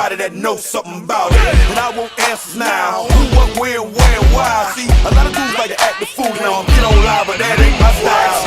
somebody that knows something about it. And I want answers now. Who, what, where, and why? See, a lot of dudes like to act the fool now. Get on live, but that ain't my style.